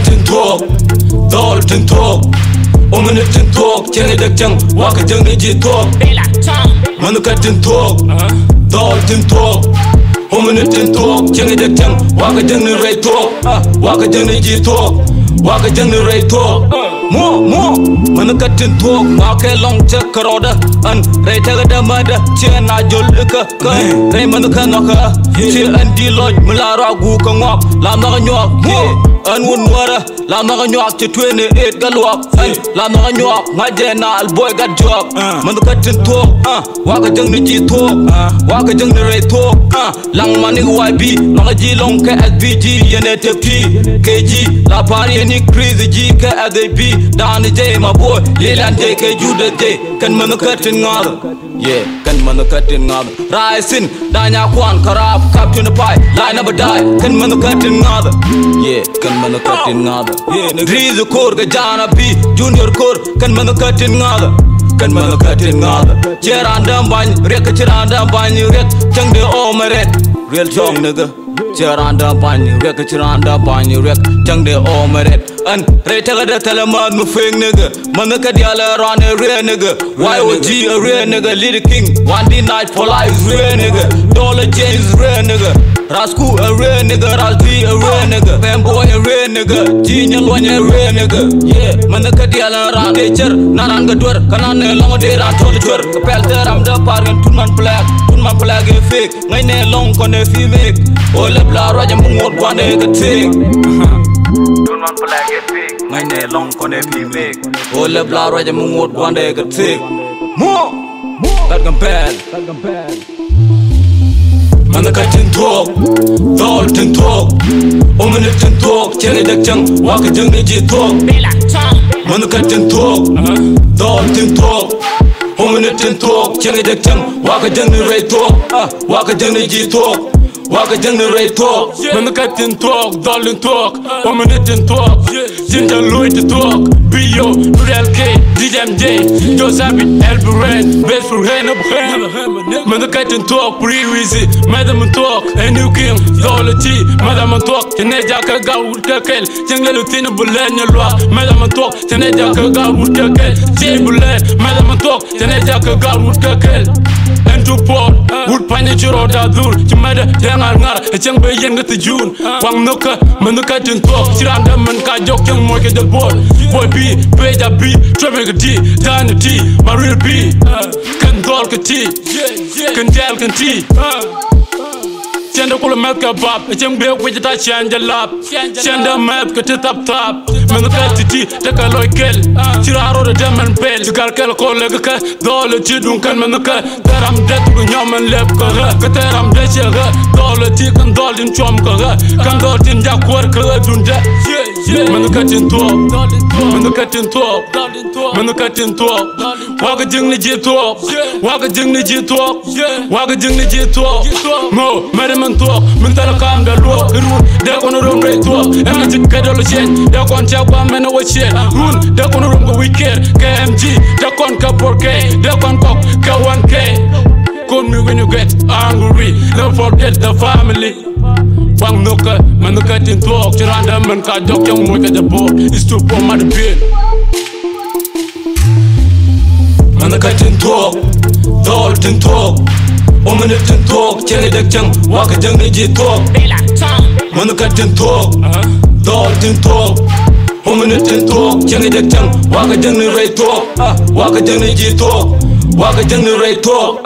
tin talk, dol tin talk. Omen tin talk, chenge dek chang, waka jang ni ji talk. Manuka tin talk, dol tin talk. Omen tin talk, chenge dek chang, waka jang ni ray talk. Waka jang ni ji talk, waka jang ni ray talk. Mo manuka tin talk, waka long check karoda. An ray tega da mada, chen na jol ka ray manuka noka. Che an di lodge, mulara gu ka ngok, lam na nyok. An wun wara, lam na nyok che 28 galwak. Lam na nyok, ngaje na al boy got job. Manuka tin talk, waka jang ni ji talk, waka jang ni ray talk. Lang mani YB, mga ji long ka SBG, yene te P, KG, la pari ni crazy G ka ADB. Down J, my boy, Leland J, ka Judah J, kan manuka tin ngada. Yeah, kan manuka tin ngada. Rising, danya kwan karab, captain the pie, line up a die, kan manuka tin ngada. Yeah, kan manuka tin ngada. Yeah, Grizu kor ka jana B, junior kor, kan manuka tin ngada. Kan manuka tin ngada. Cherandam bany, rek cherandam bany, rek chang de omeret. Real song nigga. Cherandam bany, rek cherandam bany, rek chang de omeret. An retaga da talaman mu fing nigga. Manuka diala ran a real nigga. YOG a real nigga. Little King, 1D night for life real nigga. Dollar James real nigga. Rasku a real nigga. Rasdi a real nigga. Fanboy a real nigga. Genius one a real nigga. Yeah, Manuka diala ran nature. Naran gadwar kanan long de ran tol chur. Kapel ter am da pargan tunman flag a fake. Ngai ne long kon a fi make. O lebla raja mungot kwane ka take. Tunman flag a fake. Ngai ne long kon a fi make. O lebla raja mungot kwane ka take. Mo that compel. Manuka tin talk, dol tin talk. Omen tin talk, chenge dek chang, waka jang ni ji talk. Manuka tin talk, dol tin talk. Omen tin talk, chenge dek chang, waka jang ni ray talk. Waka jang ni ji talk, waka jang ni ray talk. Manuka tin talk, dol tin talk. Omen tin talk, Ginger Lloyd talk. Bio, Real K, DMJ, Josabit, Elburen, best for hand up hand. Manuka tin talk, pre-wheezy, Madam talk, and you king, Dollar T, Madam talk, Teneja Kaga Woodkel, Jungle Tin Bulen, Madam talk, Teneja Kaga Woodkel, J Bulen, Madam talk, Teneja Kaga Woodkel. And to port, wood paniture or Dadur, Jimada, Jangar, a chunk by Yang at the June, Wang Noka, Manuka tin talk, Tiranda Manka Jok, young market the board, Boy B, Peja B, Trevor T, Dan T, Maria B, Can Dolk T, Can Tell Can T. Chanda kula map ka bab, chang be with ta chanja lap. Chanda map ka tap tap. Manuka titi ta ka loikel. Tiraro da daman pel. Tikar kel ko lega ka dole ti dun kan manuka. Taram det bu nyaman lep ka ga. Ka taram de che ga. Dole ti kan dol din chom ka ga. Kan dol tin ja kwar ka dun ja. Manuka tin to. Manuka tin to. Manuka tin to. Waga jing ni ji to. Waga jing ni ji to. Waga jing ni ji to. Mo madam talk, mental calm the law, rule, they're gonna run right talk, and I think Cadolo chain, they're gonna check one man away shit, rule, they're gonna run the weekend, KMG, they're gonna cup 4K, they're gonna cock, K1K. Call me when you get angry, don't forget the family. Wang Noka, Manuka tin talk, Tiranda Manka, Dok Young Moka the board, it's too poor mother bill. Manuka tin talk, dol tin talk. Omen tin talk, chenge dek chang, waka jang ni ji talk. Manuka tin talk, dol tin talk. Omen tin talk, chenge dek chang, waka jang ni ray talk. Waka jang ni ji talk, waka jang ni ray talk.